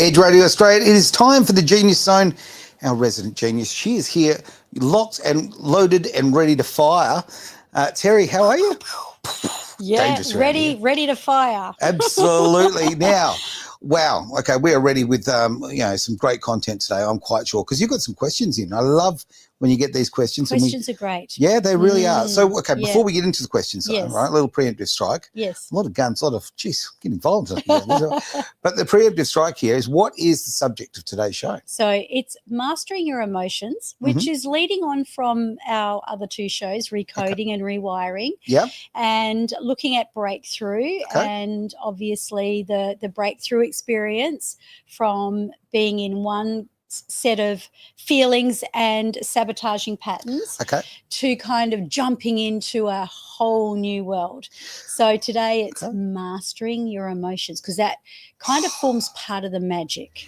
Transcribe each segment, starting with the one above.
Edge Radio Australia, it is time for the Genius Zone. Our resident genius, she is here, locked and loaded and ready to fire. Terry, how are you? Yeah, ready to fire. Absolutely. Now, wow. Okay, we are ready with some great content today. I'm quite sure because you've got some questions in. I love when you get these questions. Questions are great. Yeah, they really are. So, okay, yeah. before we get into the questions, Yes. right, a little preemptive strike. Yes. A lot of guns, a lot of, getting involved. But the preemptive strike here is, what is the subject of today's show? So it's mastering your emotions, which is leading on from our other two shows, Recoding and Rewiring. Yeah. And looking at breakthrough and obviously the breakthrough experience from being in one set of feelings and sabotaging patterns to kind of jumping into a whole new world. So today it's mastering your emotions, because that kind of forms part of the magic.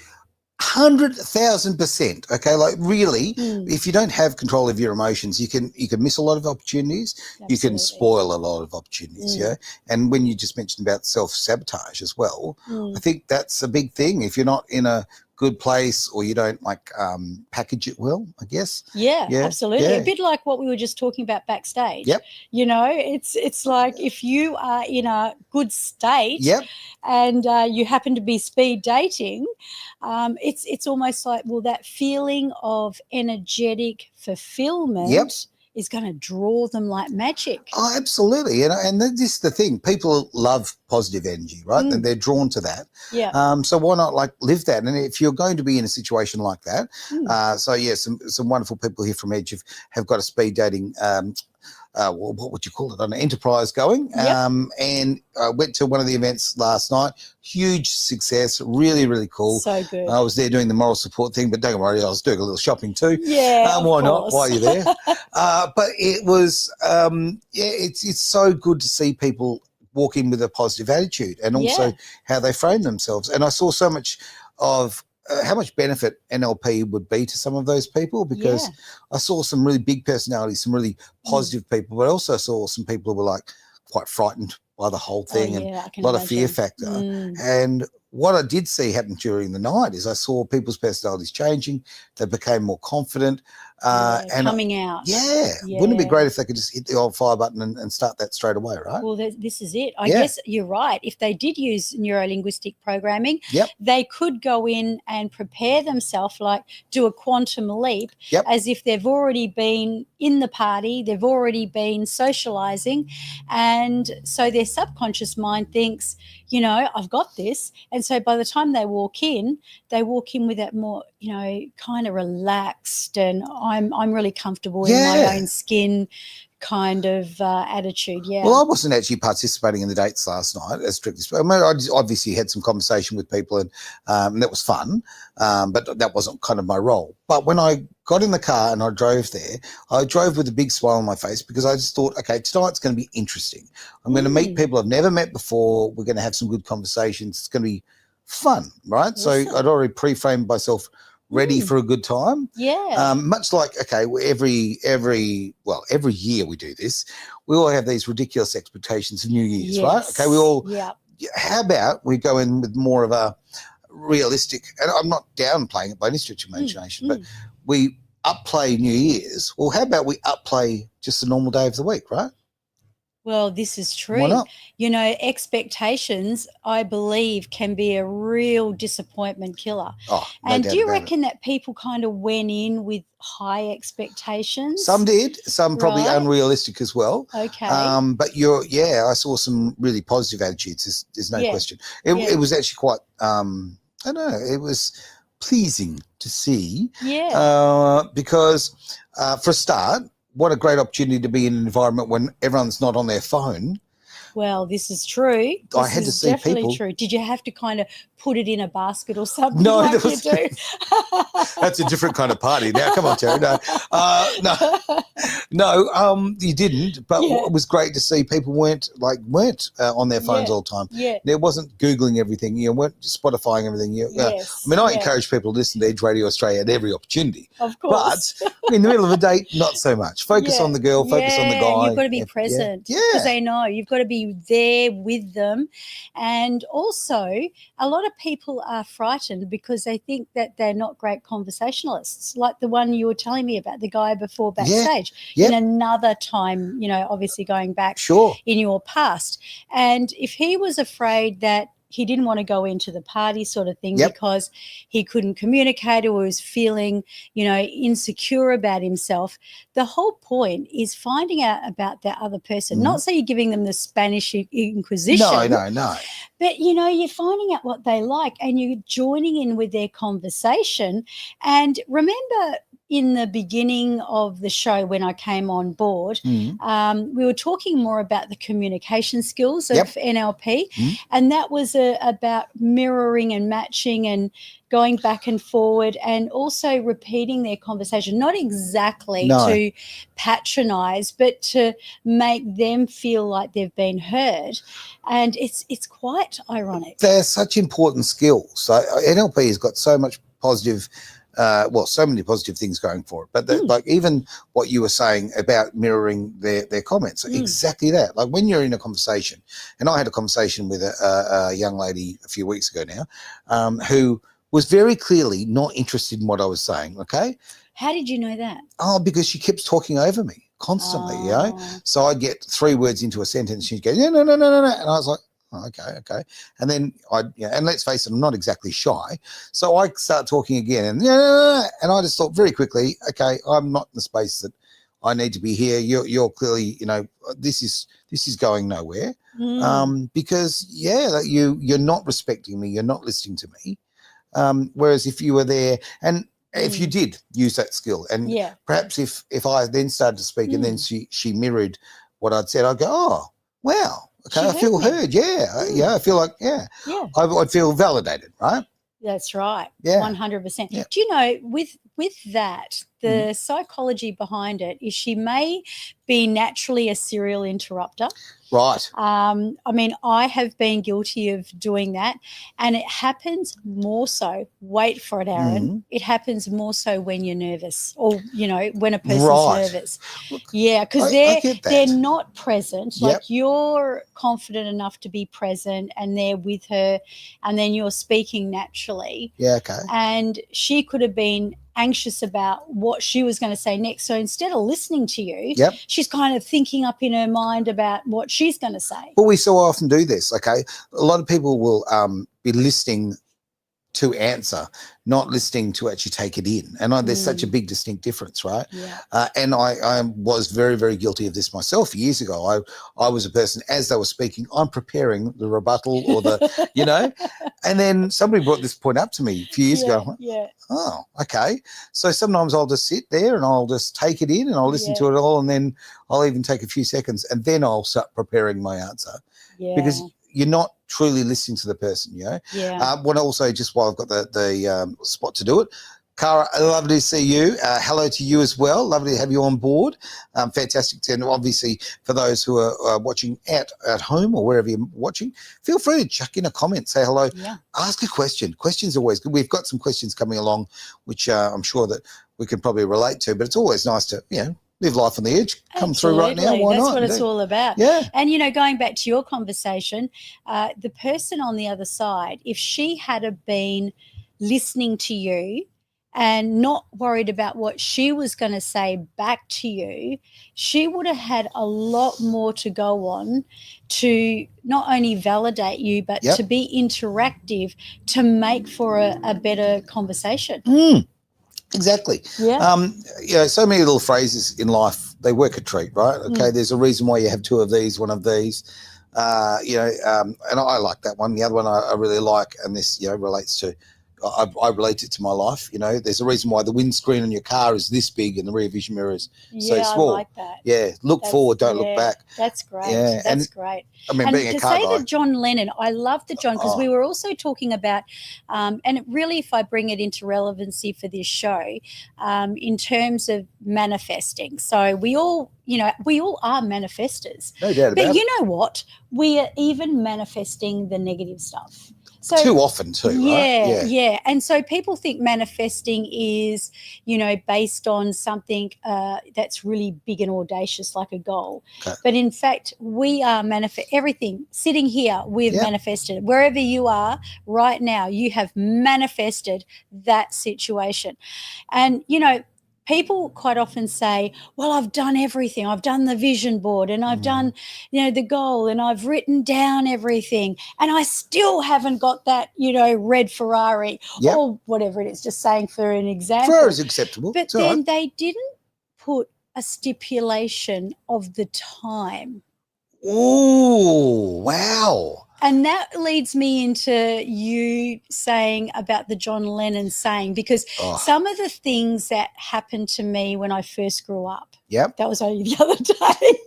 100,000%. Okay, like really, if you don't have control of your emotions, you can miss a lot of opportunities. Absolutely. You can spoil a lot of opportunities. Yeah, and when you just mentioned about self-sabotage as well, I think that's a big thing. If you're not in a good place, or you don't package it well, I guess. Yeah, absolutely. Yeah. A bit like what we were just talking about backstage. Yep. You know, it's like if you are in a good state and you happen to be speed dating, it's almost like, well, that feeling of energetic fulfillment is going to draw them like magic. Oh, absolutely. And this is the thing. People love positive energy, right? And they're drawn to that. Yeah. So why not live that? And if you're going to be in a situation like that, some wonderful people here from Edge have got a speed dating what would you call it, an enterprise going. And I went to one of the events last night. Huge success, really, really cool. So good. I was there doing the moral support thing, but don't worry, I was doing a little shopping too. Yeah, why not? Why are you there? But it was, it's so good to see people walk in with a positive attitude, and also how they frame themselves. And I saw so much of how much benefit NLP would be to some of those people, because I saw some really big personalities, some really positive people, but I also saw some people who were quite frightened by the whole thing, and a lot of fear factor. And what I did see happen during the night is I saw people's personalities changing. They became more confident. And coming out. Wouldn't it be great if they could just hit the old fire button and start that straight away, right? Well, this is it. I guess you're right. If they did use neuro-linguistic programming, they could go in and prepare themselves, do a quantum leap, as if they've already been in the party, they've already been socializing. And so their subconscious mind thinks, I've got this. And so by the time they walk in with that more, kind of relaxed, and I'm really comfortable in my own skin kind of attitude. Well, I wasn't actually participating in the dates last night, as strictly speaking. I obviously had some conversation with people, and that was fun, but that wasn't kind of my role. But when I got in the car and I drove there, I drove with a big smile on my face, because I just thought, okay, tonight's going to be interesting. I'm going to meet people I've never met before. We're going to have some good conversations. It's going to be fun, right? Awesome. So I'd already pre-framed myself ready for a good time. Much like, every year we do this, we all have these ridiculous expectations of New Year's, right? Okay, we all, how about we go in with more of a realistic, and I'm not downplaying it by any stretch of imagination, but we upplay New Year's. Well, how about we upplay just a normal day of the week, right? Well, this is true. Why not? Expectations, I believe, can be a real disappointment killer. Oh, no and doubt do you about reckon that people kind of went in with high expectations? Some did, some probably unrealistic as well. Okay. But I saw some really positive attitudes. There's no question. It was actually quite, I don't know, it was pleasing to see. Because for a start, what a great opportunity to be in an environment when everyone's not on their phone. Well, this is true. I had to see definitely people. True. Did you have to kind of put it in a basket or something? No, like you do? That's a different kind of party. Now, come on, Terry. No, you didn't. But it was great to see people weren't on their phones all the time. There wasn't Googling everything. You weren't Spotifying everything. I encourage people to listen to Edge Radio Australia at every opportunity. Of course. But in the middle of a date, not so much. Focus on the girl. Focus on the guy. You've got to be present. Because they know you've got to be be there with them. And also, a lot of people are frightened because they think that they're not great conversationalists, like the one you were telling me about, the guy before backstage. In another time, obviously going back in your past. And if he was afraid that he didn't want to go into the party sort of thing because he couldn't communicate or was feeling, insecure about himself. The whole point is finding out about that other person, not so you're giving them the Spanish Inquisition. No. But, you're finding out what they like and you're joining in with their conversation. And remember, in the beginning of the show when I came on board, we were talking more about the communication skills of NLP, and that was about mirroring and matching and going back and forward and also repeating their conversation, not exactly to patronize, but to make them feel like they've been heard. And it's quite ironic. They're such important skills. So NLP has got so much positive so many positive things going for it, but like even what you were saying about mirroring their comments, exactly that. Like when you're in a conversation, and I had a conversation with a young lady a few weeks ago now, who was very clearly not interested in what I was saying. Okay. How did you know that? Oh, because she keeps talking over me constantly, So I'd get 3 words into a sentence, she'd go, no, and I was like, oh, okay. And then and let's face it, I'm not exactly shy. So I start talking again and I just thought very quickly, okay, I'm not in the space that I need to be here. You're clearly, this is going nowhere. Because you're not respecting me, you're not listening to me. Whereas if you were there and if you did use that skill and perhaps if I then started to speak and then she mirrored what I'd said, I'd go, oh, wow. Okay, I feel heard. I feel like, I'd feel validated, right? That's right. 100%. Yeah. Do you know, with that, the psychology behind it is she may be naturally a serial interrupter. Right. I mean, I have been guilty of doing that, and it happens more so. Wait for it, Aaron. It happens more so when you're nervous, or when a person's nervous. Yeah, because they're not present. Like you're confident enough to be present, and they're with her, and then you're speaking naturally. Yeah. Okay. And she could have been anxious about what she was going to say next. So instead of listening to you, she's kind of thinking up in her mind about what she's going to say. Well, we so often do this, okay? A lot of people will be listening to answer, not listening to actually take it in. And there's such a big distinct difference, right? Yeah. And I was very, very guilty of this myself years ago. I was a person, as they were speaking, I'm preparing the rebuttal or the, and then somebody brought this point up to me a few years ago. Oh, okay. So sometimes I'll just sit there and I'll just take it in and I'll listen to it all, and then I'll even take a few seconds and then I'll start preparing my answer. Yeah. Because you're not truly listening to the person, What also, just while I've got the spot to do it, Cara, lovely to see you. Hello to you as well. Lovely to have you on board. Fantastic. And obviously, for those who are watching at home or wherever you're watching, feel free to chuck in a comment, say hello, ask a question. Questions are always good. We've got some questions coming along, which I'm sure that we can probably relate to, but it's always nice to, live life on the edge, come through right now. Why not? That's what it's all about. Yeah. And, going back to your conversation, the person on the other side, if she had been listening to you and not worried about what she was going to say back to you, she would have had a lot more to go on to not only validate you, but to be interactive, to make for a better conversation. Exactly. Yeah. So many little phrases in life, they work a treat, right? Okay. There's a reason why you have 2 of these, 1 of these, and I like that one. The other one I really like, and this, relates to, I relate it to my life. There's a reason why the windscreen on your car is this big and the rear vision mirror is so small. I like that. Yeah, look forward, don't look back. That's great. Yeah, that's great. I mean, and being a car guy. To say the John Lennon, I love the John, because we were also talking about, and really, if I bring it into relevancy for this show, in terms of manifesting. So we all are manifestors. No doubt about it. But you know what? We are even manifesting the negative stuff. So too often too, right? Yeah. And so people think manifesting is, based on something that's really big and audacious, like a goal. Okay. But in fact, we are everything sitting here. We've manifested. Wherever you are right now, you have manifested that situation. And people quite often say, well, I've done everything. I've done the vision board and I've done, the goal, and I've written down everything, and I still haven't got that, red Ferrari or whatever it is, just saying for an example. Ferrari's acceptable. But then they didn't put a stipulation of the time. Oh, wow. And that leads me into you saying about the John Lennon saying, because some of the things that happened to me when I first grew up, that was only the other day.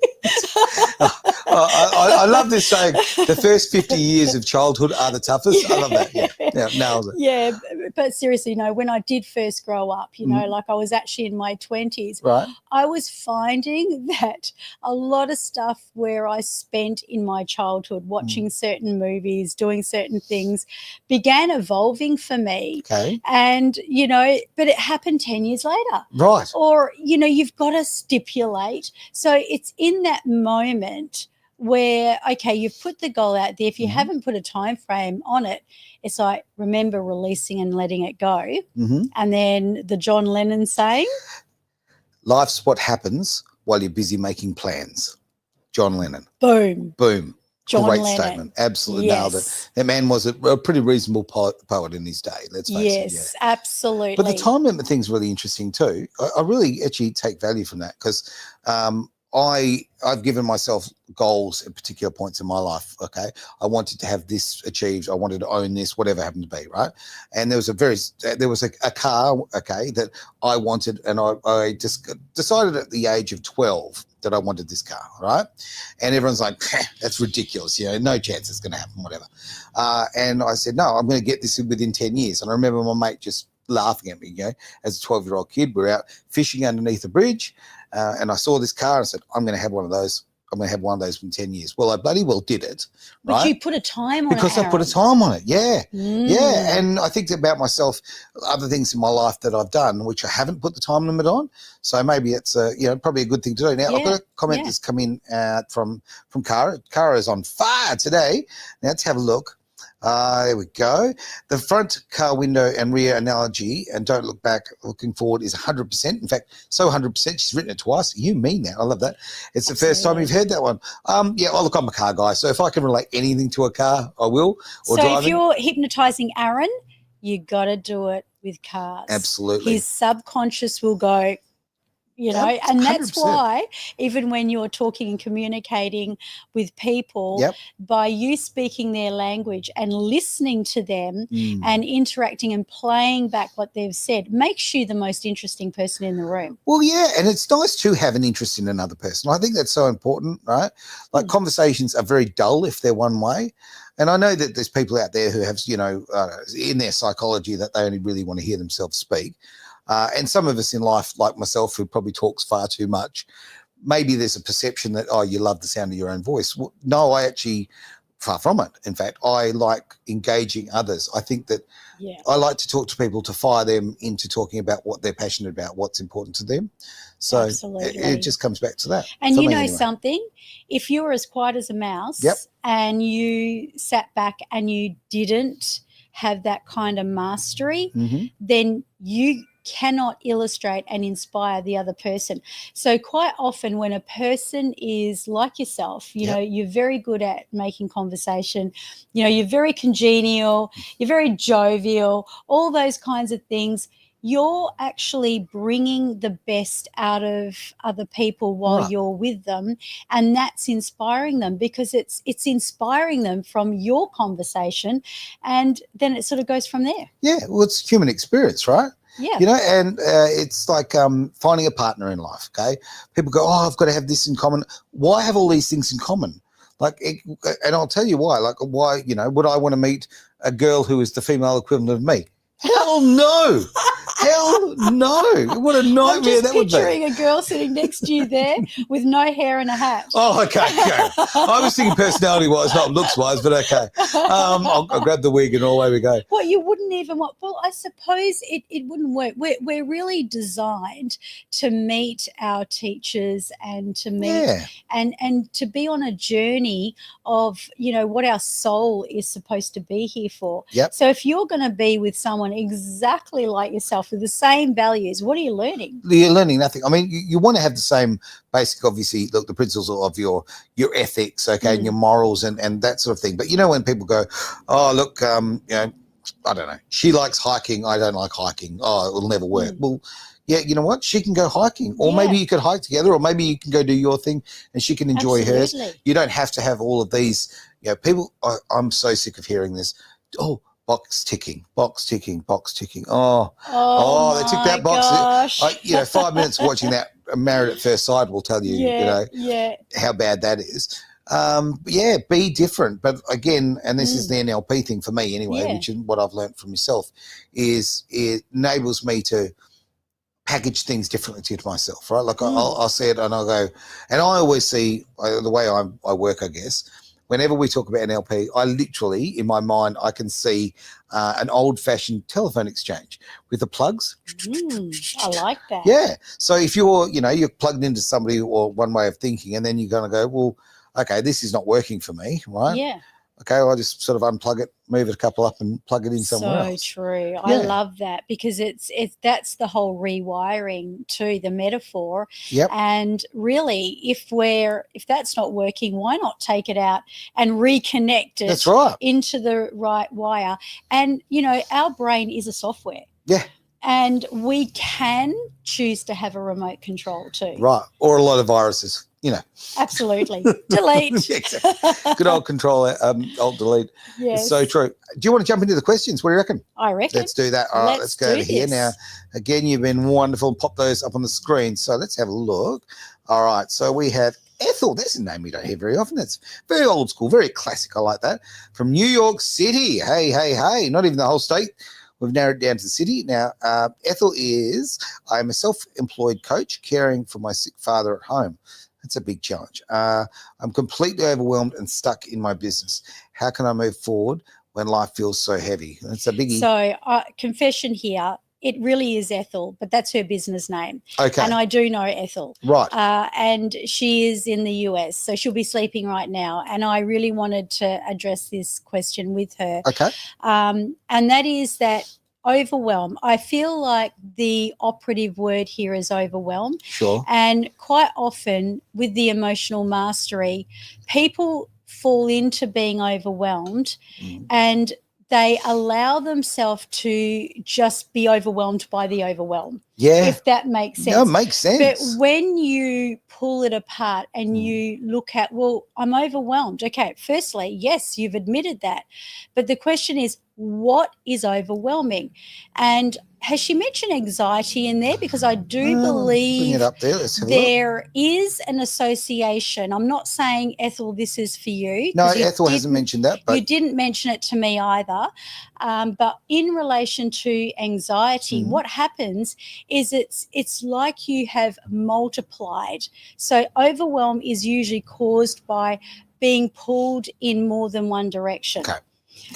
I love this saying, the first 50 years of childhood are the toughest. I love that. Nails it. Yeah, but seriously, when I did first grow up, like I was actually in my 20s, right? I was finding that a lot of stuff where I spent in my childhood watching certain movies, doing certain things, began evolving for me. Okay. And, but it happened 10 years later. Right. Or, you've got to stipulate. So it's in that moment where, okay, you've put the goal out there. If you haven't put a time frame on it, it's like, remember releasing and letting it go. And then the John Lennon saying, life's what happens while you're busy making plans. John Lennon. Boom. John Great Lennon. Statement. Absolutely nailed it. That man was a pretty reasonable poet in his day, let's face it. Yes, absolutely. But the time limit thing's really interesting too. I really actually take value from that, because I've given myself goals at particular points in my life. Okay, I wanted to have this achieved. I wanted to own this, whatever it happened to be, right? And there was a car, okay, that I wanted, and I just decided at the age of 12 that I wanted this car, right? And everyone's like, that's ridiculous, no chance it's going to happen, whatever. And I said, no, I'm going to get this within 10 years. And I remember my mate just laughing at me, as a 12-year-old kid. We're out fishing underneath a bridge, and I saw this car and I said, I'm going to have one of those. I'm going to have one of those in 10 years. Well, I bloody well did it. Right? But you put a time on it, because I put a time on it, yeah. And I think about myself, other things in my life that I've done, which I haven't put the time limit on. So maybe it's probably a good thing to do. Now, I've got a comment that's come in from Cara. Cara is on fire today. Now, let's have a look. There we go. The front car window and rear analogy, and don't look back, looking forward, is 100%. In fact, so 100%, she's written it twice. You mean that. I love that. It's the first time you've heard that one. Look, I'm a car guy, so if I can relate anything to a car, I will. Or so driving. If you're hypnotising Aaron, you got to do it with cars. Absolutely. His subconscious will go, and that's 100%. why even when you're talking and communicating with people, by you speaking their language and listening to them and interacting and playing back what they've said makes you the most interesting person in the room. Well, yeah, and it's nice to have an interest in another person. I think that's so important, right? Like conversations are very dull if they're one way. And I know that there's people out there who have, in their psychology that they only really want to hear themselves speak. And some of us in life, like myself, who probably talks far too much, maybe there's a perception that, you love the sound of your own voice. Well, no, I actually, far from it. In fact, I like engaging others. I think that I like to talk to people to fire them into talking about what they're passionate about, what's important to them. So it just comes back to that. And something, if you were as quiet as a mouse and you sat back and you didn't have that kind of mastery, then you cannot illustrate and inspire the other person. So quite often when a person is like yourself, you're very good at making conversation, you're very congenial, you're very jovial, all those kinds of things, you're actually bringing the best out of other people while you're with them, and that's inspiring them because it's inspiring them from your conversation, and then it sort of goes from there. Yeah, well, it's human experience, right? Yeah. And it's like finding a partner in life, okay? People go, I've got to have this in common. Why have all these things in common? And I'll tell you why. Why, would I want to meet a girl who is the female equivalent of me? Hell no. Hell no. What a nightmare that would be. I'm just picturing a girl sitting next to you there with no hair and a hat. Oh, okay. I was thinking personality-wise, not looks-wise, but okay. I'll grab the wig and away we go. Well, you wouldn't even want – well, I suppose it wouldn't work. We're really designed to meet our teachers and to meet and to be on a journey of, what our soul is supposed to be here for. Yep. So if you're going to be with someone exactly like yourself with the same values, what are you learning? You're learning nothing. I mean, you want to have the same basic, obviously, look, the principles of your ethics, okay, and your morals and that sort of thing. But when people go, oh, look, I don't know, she likes hiking, I don't like hiking. Oh, it'll never work. Well, yeah, you know what? She can go hiking, or maybe you could hike together, or maybe you can go do your thing and she can enjoy hers. You don't have to have all of these. People, I'm so sick of hearing this. Oh, box ticking. Oh, they ticked that box. Gosh. 5 minutes watching that Married at First Sight will tell you, how bad that is. Be different. But again, and this is the NLP thing for me anyway, which is what I've learned from myself, is it enables me to package things differently to myself, right? Like I'll see it and I'll go, and I always see the way I work, I guess. Whenever we talk about NLP, I literally, in my mind, I can see an old-fashioned telephone exchange with the plugs. I like that. Yeah. So if you're plugged into somebody or one way of thinking, and then you're going to go, well, okay, this is not working for me, right? Yeah. Okay, I'll just sort of unplug it, move it a couple up and plug it in somewhere else. So true. I love that because that's the whole rewiring too, the metaphor. Yep. And really, if that's not working, why not take it out and reconnect it That's right. into the right wire? And, our brain is a software. Yeah. And we can choose to have a remote control too. Right. Or a lot of viruses. Absolutely. Delete. Exactly. Good old control, alt delete. Yes. It's so true. Do you want to jump into the questions? What do you reckon? I reckon. Let's do that. All right, let's go over here. Now, again, you've been wonderful. Pop those up on the screen. So let's have a look. All right. So we have Ethel. That's a name we don't hear very often. It's very old school, very classic. I like that. From New York City. Hey. Not even the whole state. We've narrowed it down to the city. Now, Ethel I'm a self-employed coach caring for my sick father at home. That's a big challenge. I'm completely overwhelmed and stuck in my business. How can I move forward when life feels so heavy? That's a biggie. So, confession here, it really is Ethel, but that's her business name. Okay. And I do know Ethel. Right. And she is in the US, so she'll be sleeping right now. And I really wanted to address this question with her. Okay. And that is that overwhelm. I feel like the operative word here is overwhelm. Sure. And quite often with the emotional mastery, people fall into being overwhelmed and they allow themselves to just be overwhelmed by the overwhelm. Yeah. If that makes sense. No, it makes sense. But when you pull it apart and you look at, well, I'm overwhelmed. Okay, firstly, yes, you've admitted that. But the question is, what is overwhelming? And has she mentioned anxiety in there? Because I do believe bring it up there. Let's have there is an association. I'm not saying, Ethel, this is for you. No, Ethel hasn't mentioned that. But you didn't mention it to me either. But in relation to anxiety, what happens is it's like you have multiplied. So overwhelm is usually caused by being pulled in more than one direction. Okay.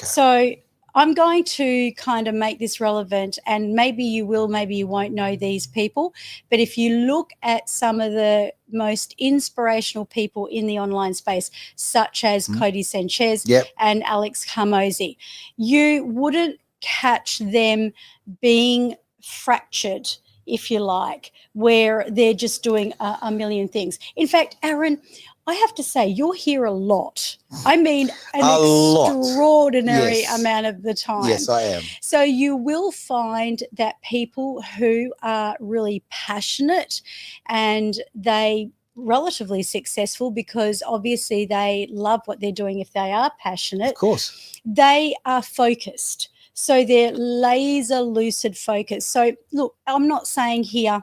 So I'm going to kind of make this relevant, and maybe you will, maybe you won't know these people, but if you look at some of the most inspirational people in the online space, such as Cody Sanchez and Alex Hormozi, you wouldn't catch them being fractured, if you like, where they're just doing a million things. In fact, Aaron, I have to say, you're here a lot. I mean, an extraordinary amount of the time. Yes, I am. So you will find that people who are really passionate and they relatively successful, because obviously they love what they're doing if they are passionate. Of course. They are focused. So they're laser lucid focus. So look, I'm not saying here,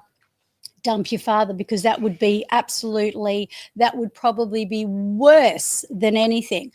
dump your father, because that would probably be worse than anything.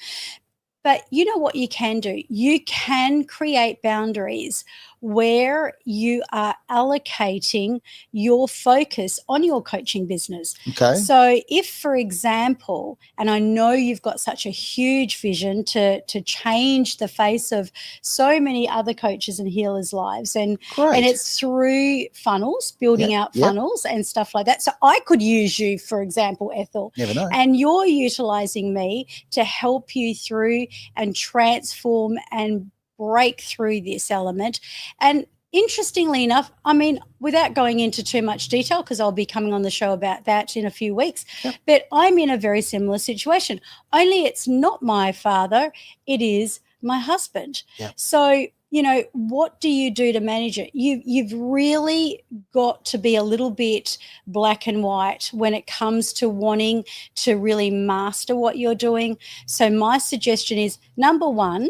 But you know what you can do? You can create boundaries where you are allocating your focus on your coaching business. Okay. So if, for example, and I know you've got such a huge vision to change the face of so many other coaches and healers' lives, and it's through funnels, building out funnels and stuff like that. So I could use you, for example, Ethel. Never know. And you're utilizing me to help you through and transform and break through this element. And interestingly enough, I mean, without going into too much detail, because I'll be coming on the show about that in a few weeks, but I'm in a very similar situation. Only it's not my father, it is my husband. So, you know, what do you do to manage it? You've really got to be a little bit black and white when it comes to wanting to really master what you're doing. So my suggestion is, number one,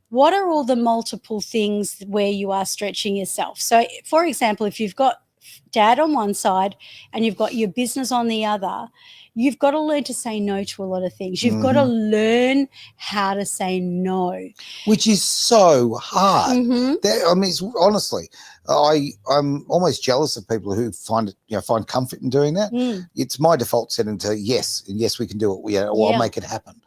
what are all the multiple things where you are stretching yourself? So, for example, if you've got dad on one side and you've got your business on the other, you've got to learn to say no to a lot of things. You've got to learn how to say no. Which is so hard. I mean, it's, honestly, I'm almost jealous of people who find comfort in doing that. It's my default setting to yes, and yes, we can do it. I'll make it happen.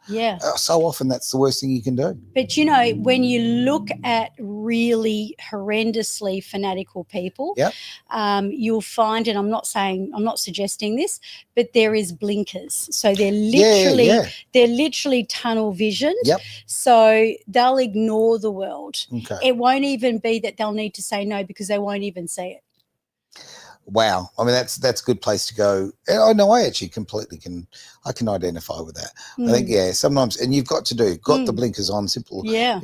So often that's the worst thing you can do. But, you know, when you look at really horrendously fanatical people, you'll find, and I'm not suggesting this, but there is blinkers. So they're literally tunnel visioned. So they'll ignore the world. It won't even be that they'll need to say no, because they won't even see it. Wow. I mean, that's a good place to go. I know I actually completely can identify with that. I think, sometimes, and you've got the blinkers on, simple. And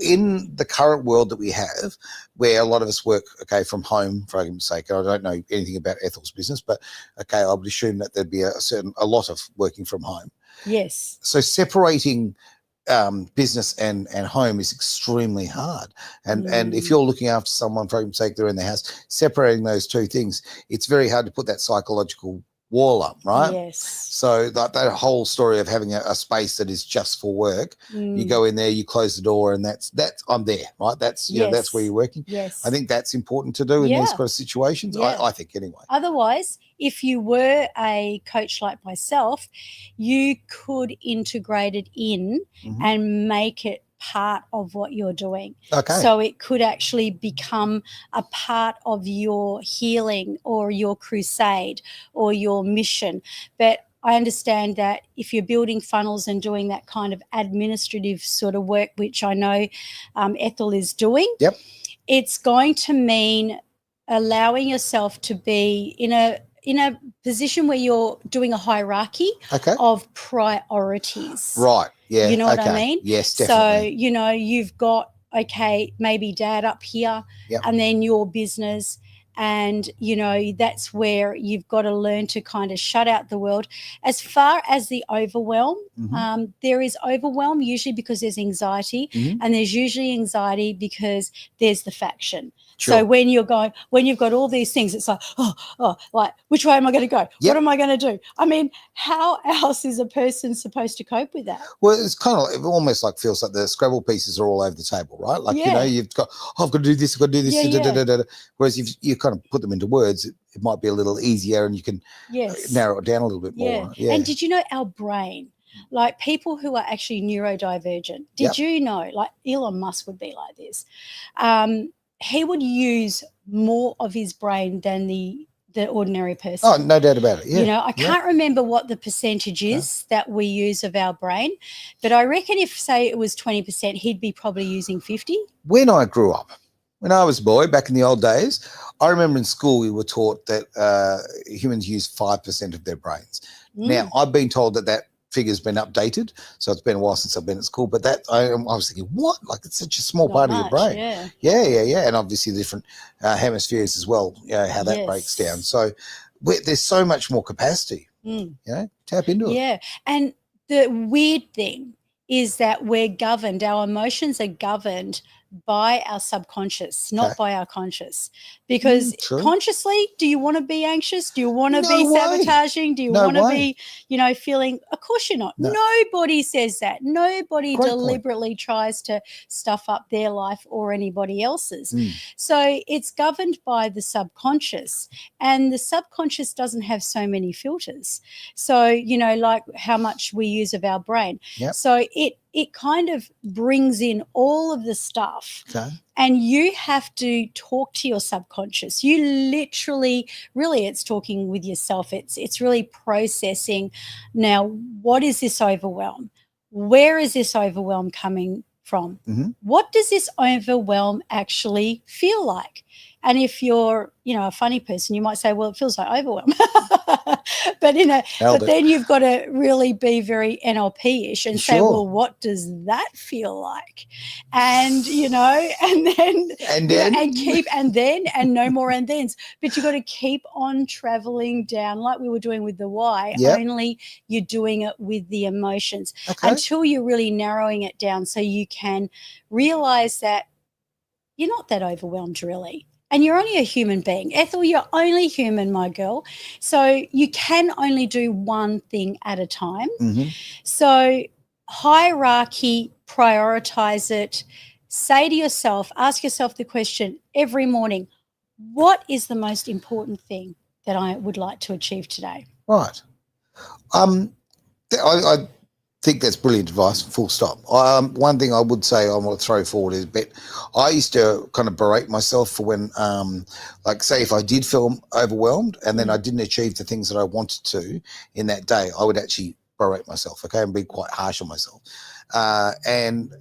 in the current world that we have, where a lot of us work, from home, for argument's sake, I don't know anything about Ethel's business, but, I would assume that there'd be a lot of working from home. Yes. So separating business and home is extremely hard, and if you're looking after someone, for argument's sake, they're in the house, separating those two things, it's very hard to put that psychological wall up, right? Yes. So that whole story of having a space that is just for work, you go in there, you close the door, and that's I'm there, right? That's that's where you're working. Yes. I think that's important to do in these kind of situations. I think anyway. Otherwise, if you were a coach like myself, you could integrate it in and make it part of what you're doing. So it could actually become a part of your healing or your crusade or your mission. But I understand that if you're building funnels and doing that kind of administrative sort of work, which I know Ethel is doing, it's going to mean allowing yourself to be in a position where you're doing a hierarchy of priorities. Right. Yeah. You know what I mean? Yes, definitely. So, you know, you've got, maybe dad up here and then your business. And, you know, that's where you've got to learn to kind of shut out the world. As far as the overwhelm, there is overwhelm usually because there's anxiety, and there's usually anxiety because there's the faction. Sure. So when you've got all these things, it's like, like, which way am I going to go? What am I going to do? I mean, how else is a person supposed to cope with that? Well, it's kind of it almost like feels like the Scrabble pieces are all over the table, right? Like, you know, you've got, I've got to do this, I've got to do this. Whereas if you kind of put them into words, it might be a little easier and you can narrow it down a little bit more. Yeah. And did you know our brain, like people who are actually neurodivergent, did you know, like Elon Musk would be like this, he would use more of his brain than the ordinary person. Oh, no doubt about it. Yeah. You know, I can't remember what the percentage is that we use of our brain, but I reckon if, say, it was 20%, he'd be probably using 50. When I grew up, when I was a boy, back in the old days, I remember in school we were taught that humans use 5% of their brains. Now, I've been told that figure's been updated, so it's been a while since I've been at school, but that I was thinking, what, like, it's such a small part of your brain. And obviously different hemispheres as well, you know, how that breaks down. So there's so much more capacity, you know, tap into it. And the weird thing is that we're governed, our emotions are governed by our subconscious, not by our conscious. Because consciously, do you want to be anxious? Do you want to be sabotaging? Do you want to be, feeling? Of course you're not. No. Nobody says that. Nobody deliberately tries to stuff up their life or anybody else's. So it's governed by the subconscious, and the subconscious doesn't have so many filters. So, like how much we use of our brain. Yep. So it kind of brings in all of the stuff. And you have to talk to your subconscious. You literally, really, it's talking with yourself. It's really processing. Now, what is this overwhelm? Where is this overwhelm coming from? What does this overwhelm actually feel like? And if you're, a funny person, you might say, well, it feels like overwhelm. but then you've got to really be very NLP-ish and say, well, what does that feel like? And, and no more and thens. But you've got to keep on traveling down like we were doing with the why. Only you're doing it with the emotions until you're really narrowing it down so you can realize that you're not that overwhelmed really. And you're only a human being. Ethel, you're only human, my girl. So you can only do one thing at a time. So hierarchy, prioritize it. Say to yourself, ask yourself the question every morning, what is the most important thing that I would like to achieve today? Right. I think that's brilliant advice, full stop. One thing I would say I want to throw forward is I used to kind of berate myself for when, like say if I did feel overwhelmed and then I didn't achieve the things that I wanted to in that day, I would actually berate myself, and be quite harsh on myself. And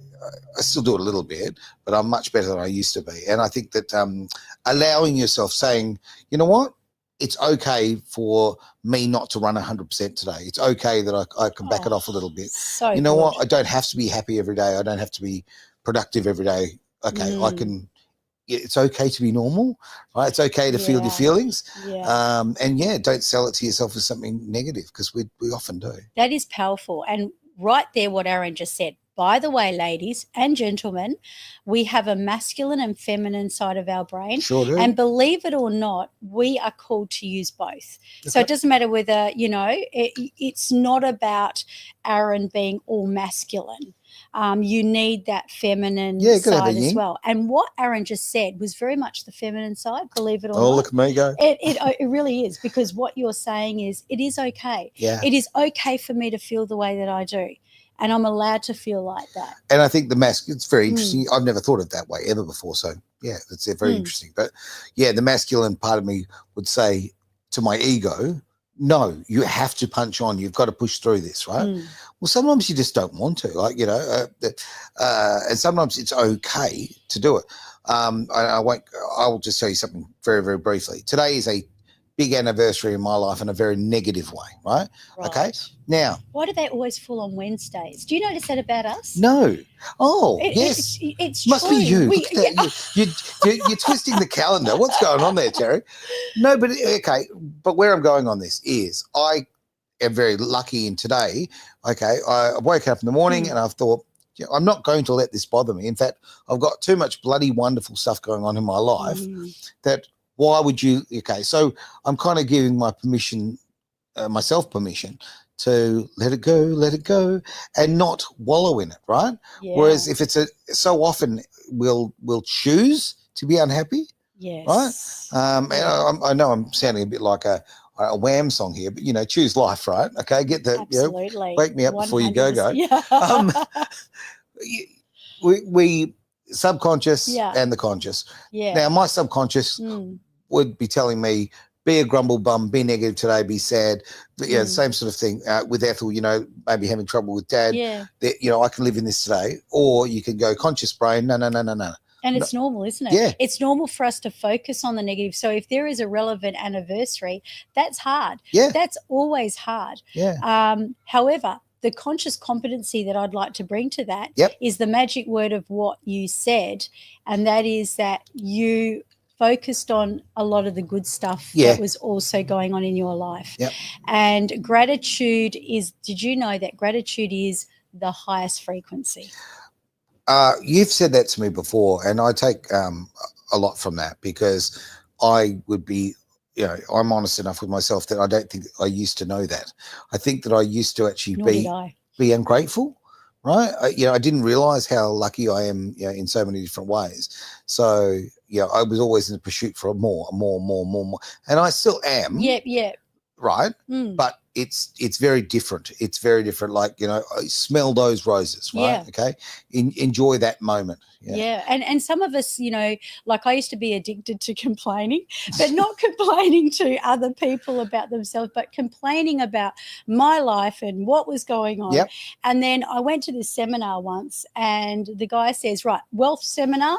I still do it a little bit, but I'm much better than I used to be. And I think that allowing yourself, saying, you know what, it's okay for me not to run 100% today. It's okay that I can back it off a little bit. So you know what? I don't have to be happy every day. I don't have to be productive every day. Okay, I can. It's okay to be normal, right? It's okay to feel your feelings. And don't sell it to yourself as something negative, because we often do. That is powerful. And right there, what Aaron just said. By the way, ladies and gentlemen, we have a masculine and feminine side of our brain. Sure do. And believe it or not, we are called to use both. So it doesn't matter whether, it's not about Aaron being all masculine. You need that feminine side as well. And what Aaron just said was very much the feminine side, believe it or not. Oh, look at me go. It really is, because what you're saying is it is okay. Yeah. It is okay for me to feel the way that I do. And I'm allowed to feel like that. And I think it's very interesting. I've never thought of it that way ever before. So, it's very interesting. But, the masculine part of me would say to my ego, no, you have to punch on. You've got to push through this, right? Well, sometimes you just don't want to, and sometimes it's okay to do it. I will just tell you something very, very briefly. Today is a big anniversary in my life in a very negative way, right? Okay. Now, why do they always fall on Wednesdays? Do you notice that about us? No. Oh, yes. It's must true. Be you. Look at that. You're twisting the calendar. What's going on there, Terry? No, but okay. But where I'm going on this is I am very lucky in today. Okay, I woke up in the morning and I've thought, I'm not going to let this bother me. In fact, I've got too much bloody wonderful stuff going on in my life that. Why would you? Okay, so I'm kind of giving myself permission to let it go, and not wallow in it, right? Yeah. Whereas if so often we'll choose to be unhappy, right? And I know I'm sounding a bit like a Wham song here, but choose life, right? Okay, get the wake me up 100%. Before you go. Yeah. We subconscious and the conscious. Yeah. Now my subconscious would be telling me, be a grumble bum, be negative today, be sad. The same sort of thing with Ethel, maybe having trouble with dad. Yeah. That, I can live in this today. Or you can go conscious brain, no. And it's normal, isn't it? Yeah. It's normal for us to focus on the negative. So if there is a relevant anniversary, that's hard. Yeah. That's always hard. Yeah. However, the conscious competency that I'd like to bring to that is the magic word of what you said, and that is that you focused on a lot of the good stuff that was also going on in your life. Yep. And gratitude is, did you know that gratitude is the highest frequency. You've said that to me before, and I take a lot from that, because I would be, I'm honest enough with myself that I don't think I used to know that. I think that I used to actually be ungrateful, right? I didn't realize how lucky I am, in so many different ways. So, I was always in the pursuit for more, and I still am. Yep. Right. But it's very different. It's very different. Like, smell those roses, right? Yeah. Okay. Enjoy that moment. Yeah. And some of us, like I used to be addicted to complaining, but not complaining to other people about themselves, but complaining about my life and what was going on. Yep. And then I went to this seminar once, and the guy says, right, wealth seminar,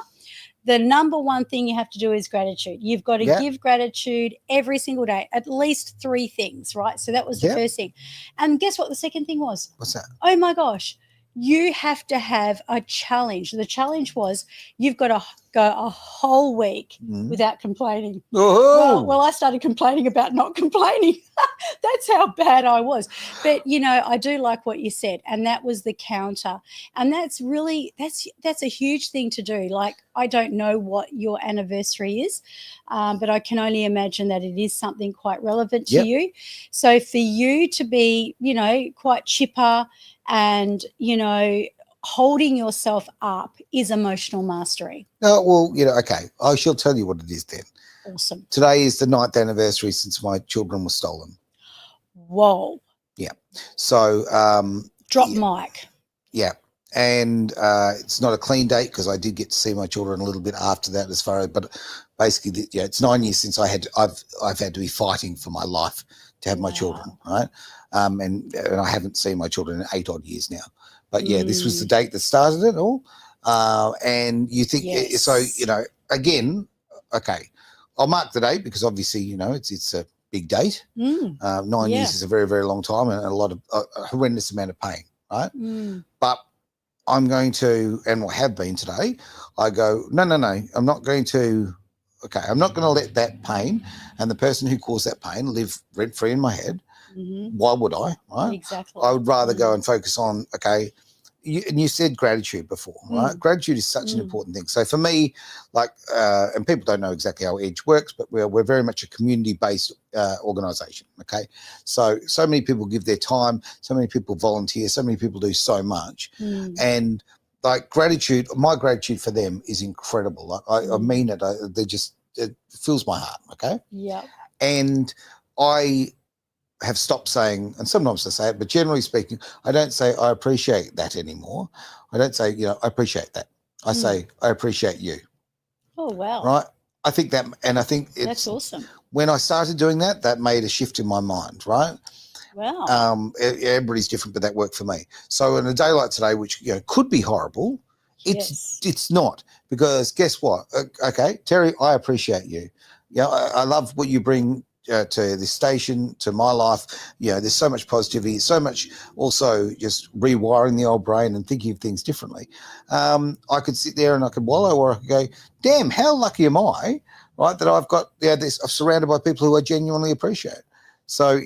the number one thing you have to do is gratitude. You've got to give gratitude every single day, at least 3 things, right? So that was the first thing. And guess what the second thing was? What's that? Oh, my gosh. You have to have a challenge. The challenge was you've got to go a whole week without complaining. Oh. Well, I started complaining about not complaining. That's how bad I was. But, I do like what you said, and that was the counter. And that's really, that's a huge thing to do. Like, I don't know what your anniversary is, but I can only imagine that it is something quite relevant to you. So for you to be, quite chipper and, holding yourself up is emotional mastery. Oh, well, okay. I shall tell you what it is then. Awesome. Today is the 9th anniversary since my children were stolen. Whoa. Yeah. So drop mic. Yeah. And it's not a clean date, because I did get to see my children a little bit after that, but basically, it's 9 years since I've had to be fighting for my life to have my children, right? And I haven't seen my children in 8 odd years now. But this was the date that started it all. And you think, so, again, okay, I'll mark the date, because obviously, it's a big date. 9 years is a very, very long time, and a horrendous amount of pain, right? But I'm going to, and have been today, I go, no, I'm not going to, I'm not going to let that pain and the person who caused that pain live rent-free in my head. Why would I, right? Exactly. I would rather go and focus on, you said gratitude before, right? Gratitude is such an important thing. So for me, like, and people don't know exactly how Edge works, but we're very much a community-based organization, okay? So many people give their time, so many people volunteer, so many people do so much. And like gratitude, my gratitude for them is incredible. Like, I mean it. It fills my heart, okay? Yeah. And I have stopped saying, and sometimes I say it, but generally speaking, I don't say I appreciate that anymore. I don't say, I appreciate that. I say, I appreciate you. Oh, wow. Right? I think that, and I think that's awesome. When I started doing that, that made a shift in my mind, right? Wow. Everybody's different, but that worked for me. So in a day like today, which could be horrible, it's not, because guess what? Okay, Terry, I appreciate you. I love what you bring to this station, to my life. There's so much positivity, so much also just rewiring the old brain and thinking of things differently. I could sit there and I could wallow, or I could go, damn, how lucky am I, right, that I've got this, I'm surrounded by people who I genuinely appreciate. So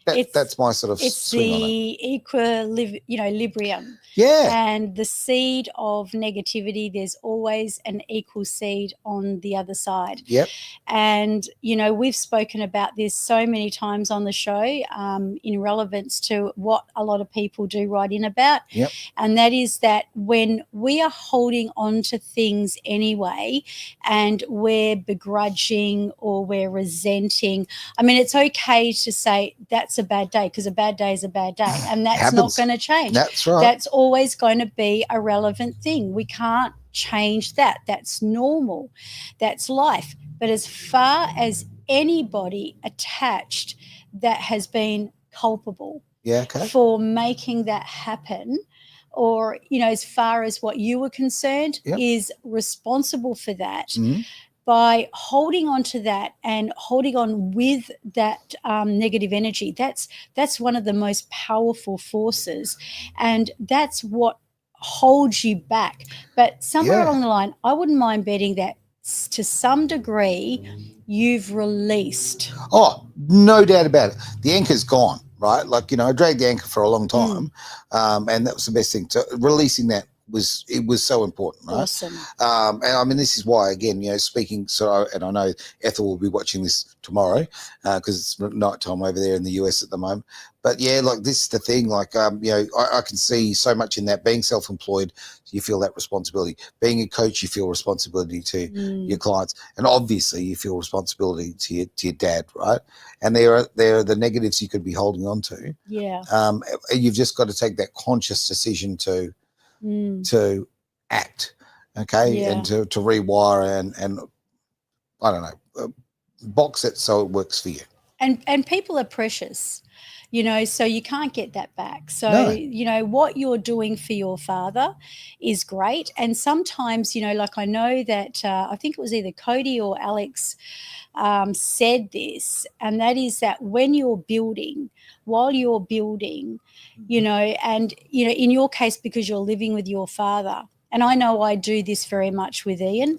that's my sort of swing on it. It's the equilibrium. Yeah. And the seed of negativity, there's always an equal seed on the other side. Yep. And, we've spoken about this so many times on the show in relevance to what a lot of people do write in about. Yep. And that is that when we are holding on to things anyway, and we're begrudging or we're resenting, I mean, it's okay to say that's a bad day, because a bad day is a bad day, and that's not going to change. That's right. That's always going to be a relevant thing. We can't change that. That's normal. That's life. But as far as anybody attached that has been culpable for making that happen, or, as far as what you were concerned, is responsible for that, by holding on to that and holding on with that negative energy, that's one of the most powerful forces, and that's what holds you back. But somewhere along the line, I wouldn't mind betting that to some degree you've released. Oh, no doubt about it. The anchor's gone, right? Like, I dragged the anchor for a long time, and that was the best thing. Releasing that was so important, right? Awesome. And I mean, this is why, again, speaking. So, and I know Ethel will be watching this tomorrow because it's nighttime over there in the US at the moment. But yeah, like this is the thing. Like, I can see so much in that. Being self-employed, you feel that responsibility. Being a coach, you feel responsibility to your clients, and obviously, you feel responsibility to your dad, right? And there are the negatives you could be holding on to. Yeah. You've just got to take that conscious decision to act, okay, and to rewire and I don't know, box it so it works for you. And people are precious, so you can't get that back. So, what you're doing for your father is great. And sometimes, like I know that I think it was either Cody or Alex said this, and that is that while you're building, and, in your case, because you're living with your father, and I know I do this very much with Ian,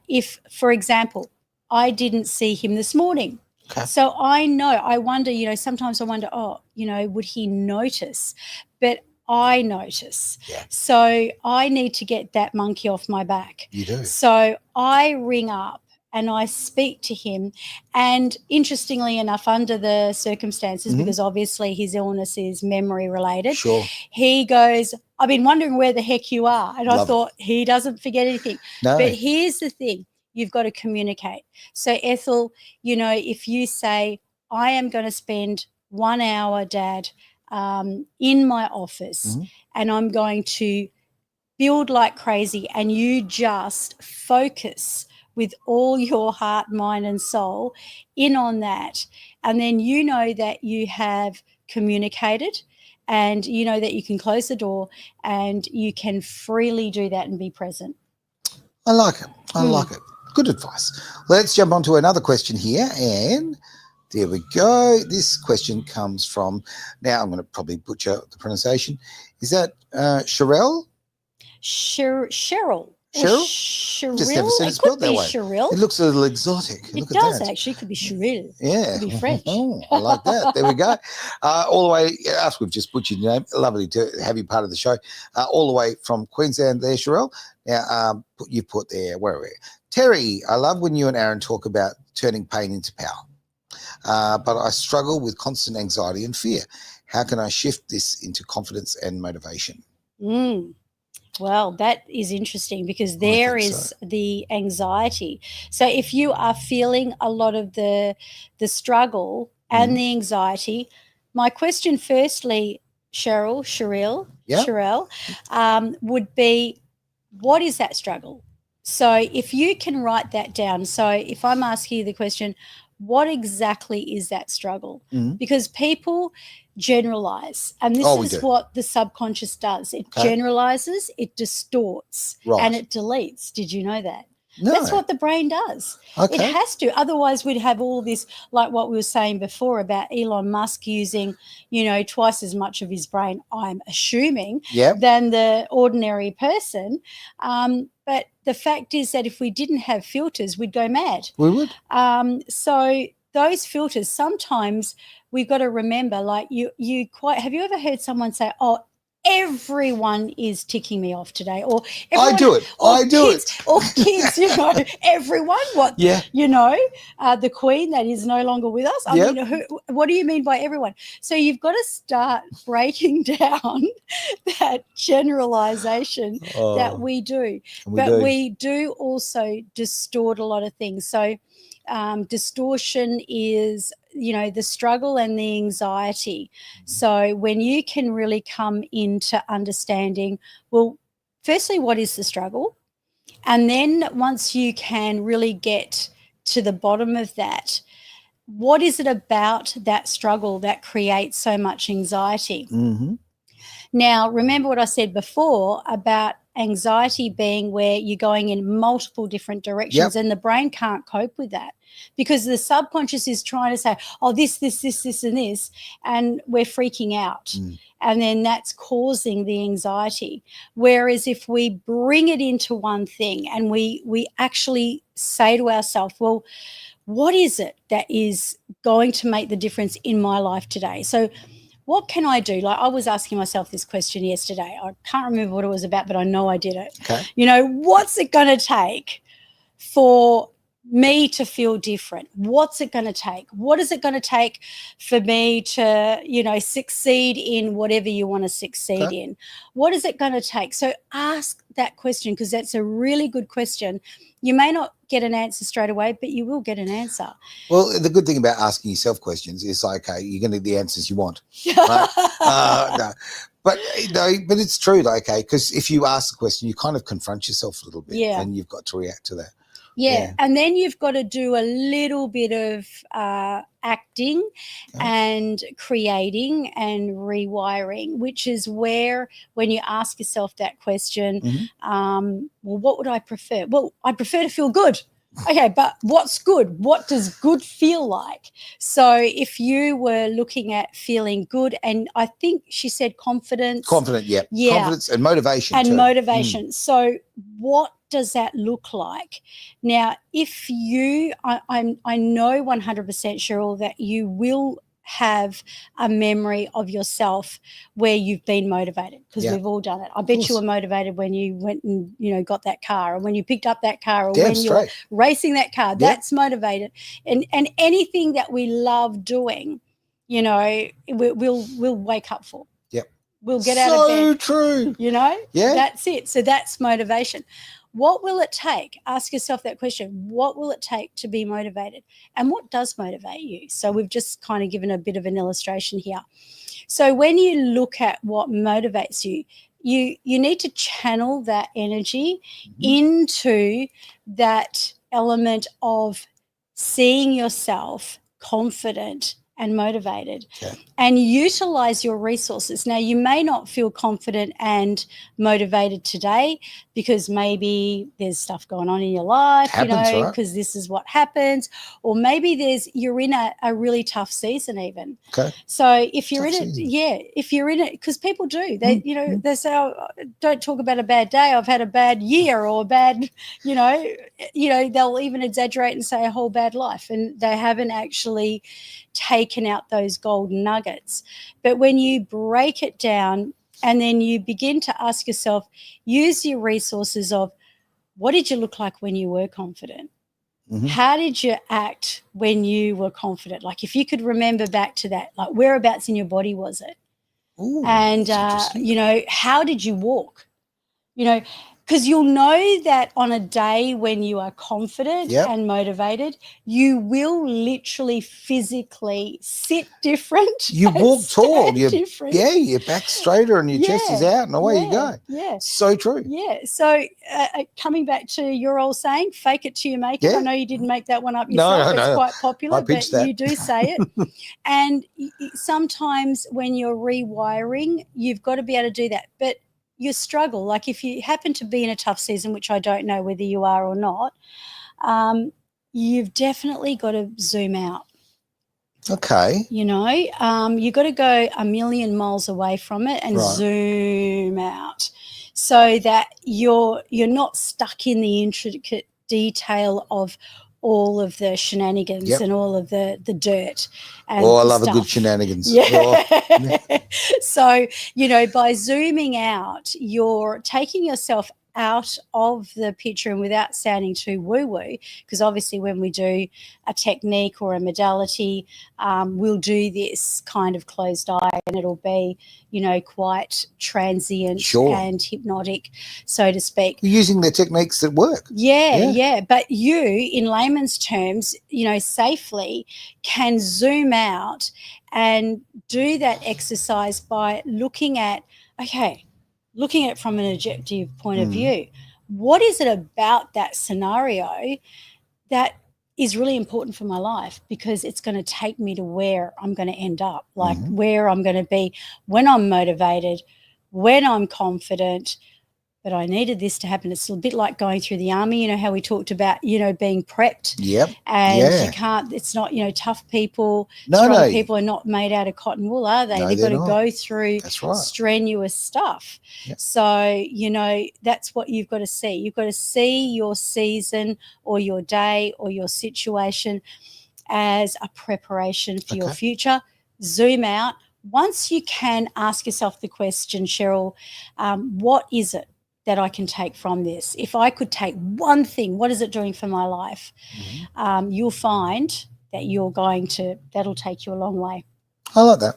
if, for example, I didn't see him this morning, okay. So I wonder, sometimes I wonder, would he notice? But I notice. Yeah. So I need to get that monkey off my back. You do. So I ring up and I speak to him. And interestingly enough, under the circumstances, because obviously his illness is memory related, sure. He goes, I've been wondering where the heck you are. And I thought, he doesn't forget anything. No. But here's the thing. You've got to communicate. So Ethel, if you say, I am going to spend 1 hour, Dad, in my office, and I'm going to build like crazy, and you just focus with all your heart, mind, and soul in on that. And then that you have communicated, and that you can close the door and you can freely do that and be present. I like it. I like it. Good advice. Let's jump on to another question here. And there we go. This question comes from, now I'm going to probably butcher the pronunciation. Is that Cheryl? Cheryl. Cheryl? Cheryl? Just never seen it spelled that way. Cheryl. It looks a little exotic. It does actually. It could be Cheryl. Yeah. It could be French. I like that. There we go. All the way, after we've just butchered your name, lovely to have you part of the show. All the way from Queensland there, Cheryl. Now, you put there, where are we? Terry, I love when you and Aaron talk about turning pain into power, but I struggle with constant anxiety and fear. How can I shift this into confidence and motivation? Well, that is interesting, because there is the anxiety. So if you are feeling a lot of the struggle and the anxiety, my question firstly, Cheryl, would be, what is that struggle? So if you can write that down. So if I'm asking you the question, what exactly is that struggle? Because people generalize, and this is what the subconscious does. It generalizes, it distorts, and it deletes. Did you know that? No. That's what the brain does. Okay. It has to. Otherwise, we'd have all this, like what we were saying before about Elon Musk using, twice as much of his brain, I'm assuming, than the ordinary person. But the fact is that if we didn't have filters, we'd go mad. We would. So those filters, sometimes we've got to remember, like have you ever heard someone say, oh, everyone is ticking me off today, or I do it. Or kids, everyone. What? Yeah. The Queen that is no longer with us. I mean, what do you mean by everyone? So you've got to start breaking down that generalization that we do. We do also distort a lot of things. So distortion is, the struggle and the anxiety. So when you can really come into understanding, well, firstly, what is the struggle? And then once you can really get to the bottom of that, what is it about that struggle that creates so much anxiety? Now, remember what I said before about anxiety being where you're going in multiple different directions, and the brain can't cope with that, because the subconscious is trying to say, oh, this, and this, and we're freaking out. And then that's causing the anxiety. Whereas if we bring it into one thing and we actually say to ourselves, well, what is it that is going to make the difference in my life today? So what can I do? Like, I was asking myself this question yesterday. I can't remember what it was about, but I know I did it. Okay. You know, what's it going to take for me to feel different? What's it going to take? What is it going to take for me to, you know, succeed in whatever you want to succeed in? What is it going to take? So ask that question, because that's a really good question. You may not get an answer straight away, but you will get an answer. Well, the good thing about asking yourself questions is, like, okay, you're going to get the answers you want. Right? No. But it's true, okay, because if you ask the question, you kind of confront yourself a little bit, and you've got to react to that. Yeah, and then you've got to do a little bit of acting and creating and rewiring, which is where, when you ask yourself that question, well, what would I prefer? Well, I prefer to feel good. Okay, but what's good? What does good feel like? So if you were looking at feeling good, and I think she said confidence. Confident, yeah. Confidence and motivation and too. motivation. So what does that look like? Now, if you, I know 100% Cheryl that you will have a memory of yourself where you've been motivated, because we've all done it. I bet you were motivated when you went and, you know, got that car, or when you picked up that car, or when you were racing that car. That's motivated. And anything that we love doing, you know, we'll wake up for. We'll get out of bed. So true. You know? Yeah. That's it. So that's motivation. What will it take? Ask yourself that question. What will it take to be motivated? And what does motivate you? So we've just kind of given a bit of an illustration here. So when you look at what motivates you, you need to channel that energy into that element of seeing yourself confident and motivated, and utilize your resources. Now, you may not feel confident and motivated today because maybe there's stuff going on in your life, you know, because this is what happens, or maybe you're in a really tough season even. So if you're in it, if you're in it, because people do, they, you know, they say, oh, don't talk about a bad day, I've had a bad year, or a bad, you know, they'll even exaggerate and say a whole bad life, and they haven't actually taken out those golden nuggets. But when you break it down and then you begin to ask yourself, use your resources of, what did you look like when you were confident? How did you act when you were confident? Like, if you could remember back to that, like, whereabouts in your body was it? And, you know, how did you walk? You know, because you'll know that on a day when you are confident and motivated, you will literally physically sit different. You walk tall. Your back's straighter and your chest is out, and away you go. So true. So coming back to your old saying, fake it till you make it. I know you didn't make that one up yourself. It's quite popular, but you do say it. And sometimes when you're rewiring, you've got to be able to do that. But you struggle. Like, if you happen to be in a tough season, which I don't know whether you are or not, you've definitely got to zoom out. You know, you've got to go a million miles away from it and zoom out, so that you're not stuck in the intricate detail of all of the shenanigans and all of the dirt. And I love a good shenanigans. So, you know, by zooming out, you're taking yourself out of the picture, and without sounding too woo-woo, because obviously when we do a technique or a modality, we'll do this kind of closed eye, and it'll be, you know, quite transient and hypnotic, so to speak. You're using the techniques that work. But you, in layman's terms, you know, safely can zoom out and do that exercise by looking at it from an objective point of view. What is it about that scenario that is really important for my life, because it's going to take me to where I'm going to end up, like where I'm going to be when I'm motivated, when I'm confident. But I needed this to happen. It's a bit like going through the army, you know, how we talked about, you know, being prepped. And you can't, it's not, you know, tough people, strong people are not made out of cotton wool, are they? They've got to go through strenuous stuff. So, you know, that's what you've got to see. You've got to see your season or your day or your situation as a preparation for your future. Zoom out. Once you can ask yourself the question, Cheryl, what is it that I can take from this? If I could take one thing, what is it doing for my life? You'll find that that'll take you a long way. I like that.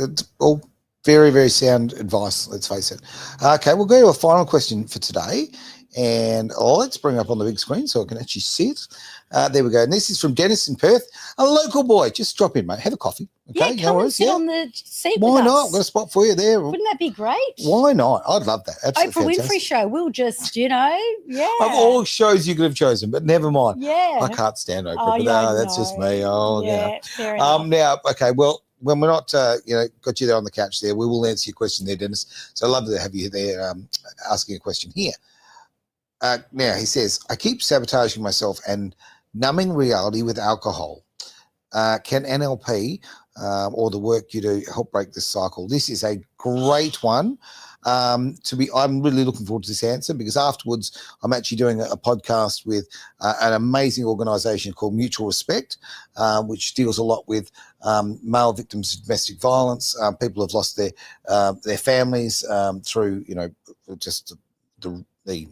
It's all very, very sound advice, let's face it. Okay, we'll go to a final question for today. And let's bring it up on the big screen so I can actually see it. There we go. And this is from Dennis in Perth, a local boy. Just drop in, mate. Have a coffee. Okay, come and sit on the seat Why with not? us. Got a spot for you there. Wouldn't that be great? Why not? I'd love that. Absolutely Oprah Winfrey Show. We'll just, Of all shows you could have chosen, but never mind. Yeah. I can't stand Oprah, but that's just me. Fair enough. Now, okay, well, when we're not, got you there on the couch there, we will answer your question there, Dennis. So I'd love to have you there asking a question here. Now, he says, I keep sabotaging myself and numbing reality with alcohol. Can NLP or the work you do help break this cycle? This is a great one. I'm really looking forward to this answer, because afterwards I'm actually doing a podcast with an amazing organisation called Mutual Respect, which deals a lot with male victims of domestic violence. People have lost their families through, just the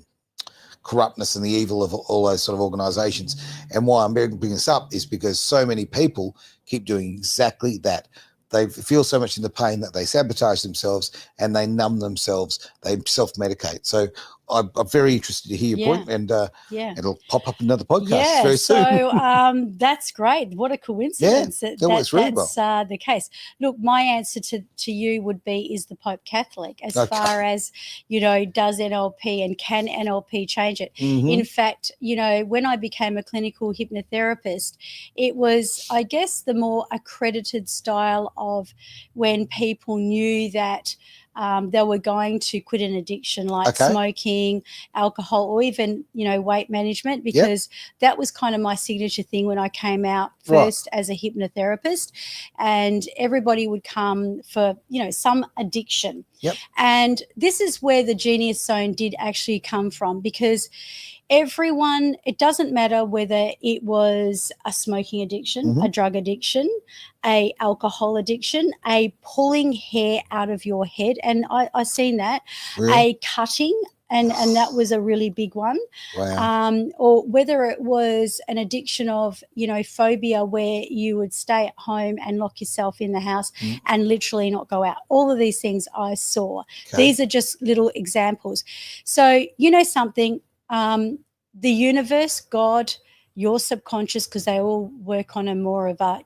corruptness and the evil of all those sort of organisations. And why I'm bringing this up is because so many people keep doing exactly that. They feel so much in the pain that they sabotage themselves and they numb themselves. They self-medicate. So I'm very interested to hear your point, and it'll pop up in another podcast very soon. So that's great. What a coincidence. That works really well. That's the case. Look, my answer to you would be, is the Pope Catholic, as far as, does NLP and can NLP change it? In fact, when I became a clinical hypnotherapist, it was, I guess, the more accredited style of when people knew that they were going to quit an addiction like smoking, alcohol, or even, weight management, because that was kind of my signature thing when I came out first as a hypnotherapist, and everybody would come for, some addiction. And this is where the Genius Zone did actually come from, because everyone, it doesn't matter whether it was a smoking addiction, a drug addiction, a alcohol addiction, a pulling hair out of your head, and I seen that, a cutting, and that was a really big one. Or whether it was an addiction of, phobia, where you would stay at home and lock yourself in the house and literally not go out. All of these things I saw. These are just little examples. So, something, the universe, God, your subconscious, because they all work on a more of a,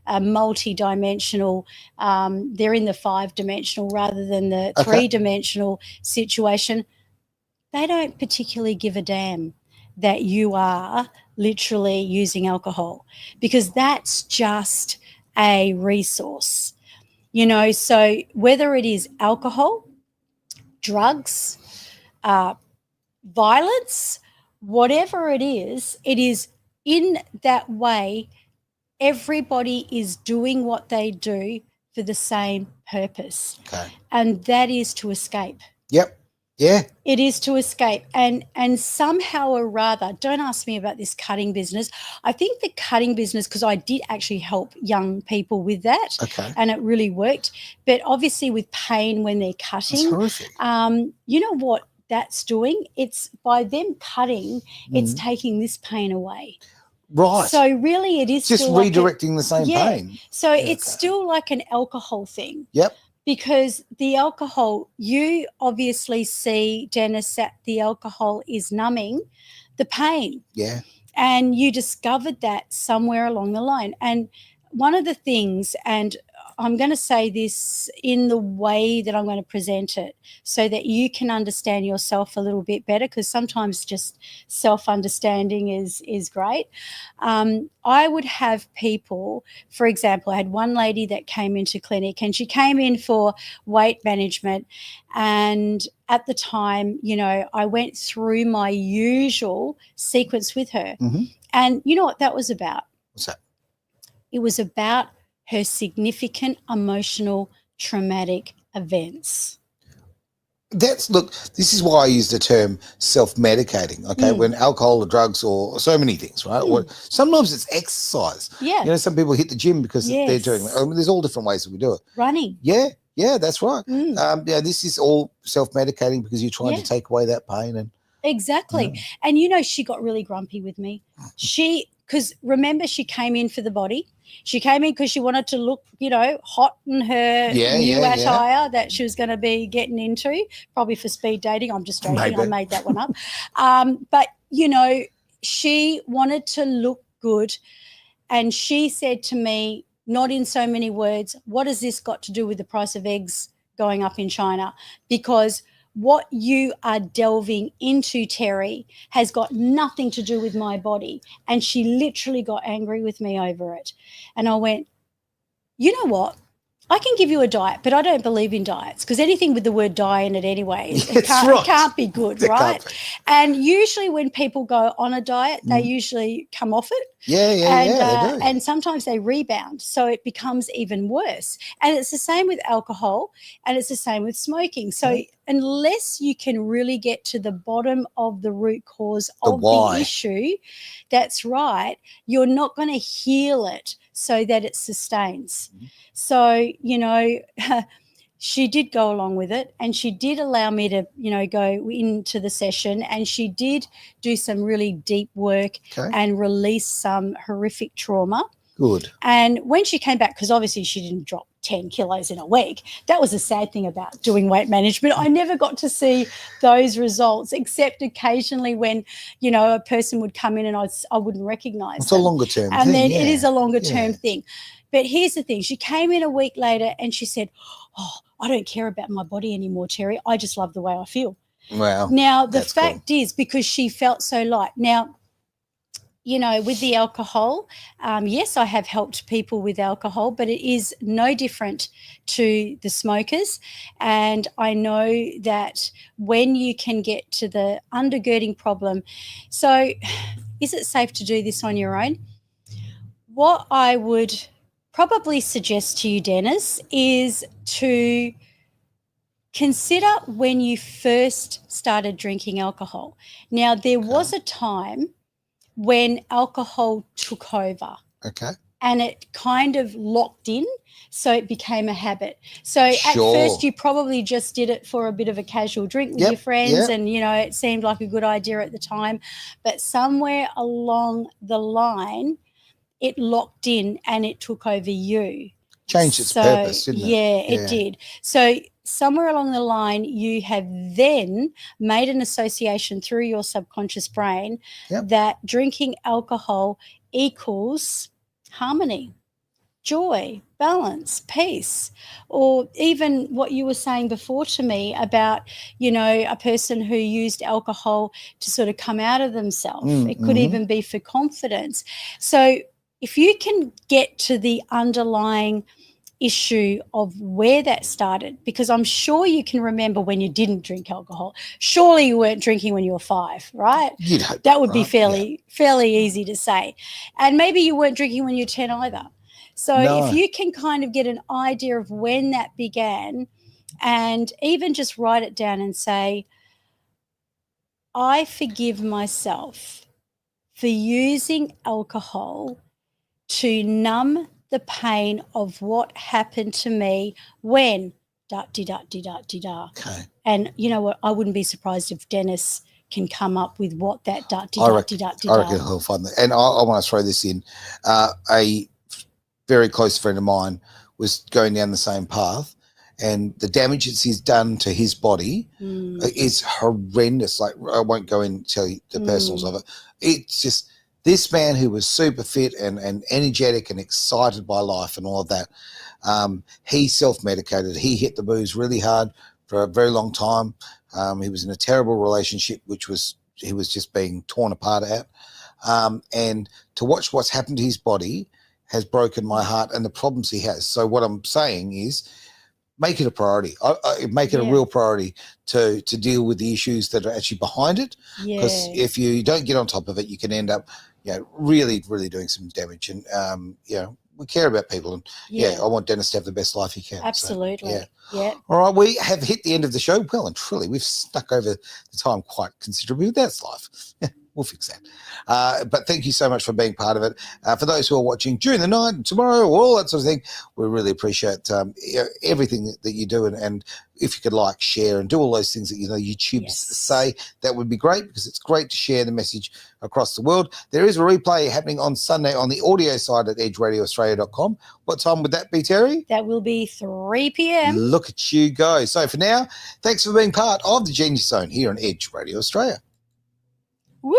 a multi-dimensional, they're in the 5-dimensional rather than the 3-dimensional situation. They don't particularly give a damn that you are literally using alcohol, because that's just a resource, so whether it is alcohol, drugs, violence, whatever it is in that way. Everybody is doing what they do for the same purpose, and that is to escape. It is to escape, and somehow or rather, don't ask me about this cutting business. I think the cutting business, because I did actually help young people with that, and it really worked. But obviously with pain when they're cutting, you know what that's doing? It's by them cutting, it's taking this pain away. So really it is just still redirecting the same pain. So it's still like an alcohol thing. Because the alcohol, you obviously see, Dennis, that the alcohol is numbing the pain. And you discovered that somewhere along the line. And one of the things, and I'm going to say this in the way that I'm going to present it so that you can understand yourself a little bit better, because sometimes just self-understanding is great. I would have people, for example, I had one lady that came into clinic, and she came in for weight management, and at the time, I went through my usual sequence with her. And you know what that was about? What's that? It was about her significant emotional traumatic events. look, this is why I use the term self-medicating, okay? When alcohol or drugs or so many things, right? Or sometimes it's exercise. Yeah. You know, some people hit the gym because they're doing, there's all different ways that we do it. Running. Yeah, that's right. This is all self-medicating because you're trying to take away that pain. And exactly. And, you know, she got really grumpy with me. Because remember, she came in for the body. She came in because she wanted to look, you know, hot in her new attire that she was going to be getting into, probably for speed dating. I'm just joking. Maybe. I made that one up. But, you know, she wanted to look good. And she said to me, not in so many words, what has this got to do with the price of eggs going up in China? Because what you are delving into, Terry, has got nothing to do with my body. And she literally got angry with me over it. And I went, you know what? I can give you a diet, but I don't believe in diets because anything with the word die in it anyway, it can't be good, right? And usually when people go on a diet, they usually come off it. Yeah. And sometimes they rebound, so it becomes even worse. And it's the same with alcohol and it's the same with smoking. So unless you can really get to the bottom of the root cause of the issue, that's right, you're not going to heal it so that it sustains. So, you know, she did go along with it and she did allow me to, you know, go into the session and she did do some really deep work and release some horrific trauma. Good. And when she came back, because obviously she didn't drop 10 kilos in a week, that was the sad thing about doing weight management. I never got to see those results except occasionally when, you know, a person would come in and I wouldn't recognize It's a longer term thing. And then it is a longer term thing. But here's the thing. She came in a week later and she said, oh, I don't care about my body anymore, Terry. I just love the way I feel. Wow. Now, the fact is because she felt so light. Now, you know, with the alcohol, yes, I have helped people with alcohol, but it is no different to the smokers. And I know that when you can get to the undergirding problem, so is it safe to do this on your own? What I would probably suggest to you, Dennis, is to consider when you first started drinking alcohol. Now, there was a time when alcohol took over. Okay. And it kind of locked in, so it became a habit. So at first you probably just did it for a bit of a casual drink with your friends and, you know, it seemed like a good idea at the time. But somewhere along the line, it locked in and it took over you. Changed its purpose, didn't it? Yeah, it did. So somewhere along the line, you have then made an association through your subconscious brain that drinking alcohol equals harmony, joy, balance, peace, or even what you were saying before to me about, you know, a person who used alcohol to sort of come out of themselves. It could even be for confidence. So if you can get to the underlying issue of where that started, because I'm sure you can remember when you didn't drink alcohol. Surely you weren't drinking when you were 5, right? You'd hope that would be fairly easy to say. And maybe you weren't drinking when you were 10 either. So if you can kind of get an idea of when that began and even just write it down and say, I forgive myself for using alcohol to numb the pain of what happened to me when Okay. And you know what? I wouldn't be surprised if Dennis can come up with what that I reckon he'll find that. And I want to throw this in. A very close friend of mine was going down the same path, and the damage he's done to his body is horrendous. Like, I won't go into the personals of it. It's just this man who was super fit and energetic and excited by life and all of that, he self-medicated. He hit the booze really hard for a very long time. He was in a terrible relationship, he was just being torn apart at. And to watch what's happened to his body has broken my heart and the problems he has. So what I'm saying is, make it a priority. Make it a real priority to deal with the issues that are actually behind it. Because if you don't get on top of it, you can end up, really, really doing some damage. And, we care about people. And I want Dennis to have the best life he can. Absolutely. So, yeah. All right. We have hit the end of the show. Well and truly, we've stuck over the time quite considerably. That's life. We'll fix that. But thank you so much for being part of it. For those who are watching during the night, tomorrow, all that sort of thing, we really appreciate everything that you do. And if you could like, share, and do all those things that YouTube say, that would be great, because it's great to share the message across the world. There is a replay happening on Sunday on the audio side at edgeradioaustralia.com. What time would that be, Terry? That will be 3 p.m. Look at you go. So for now, thanks for being part of the Genius Zone here on Edge Radio Australia. Woo!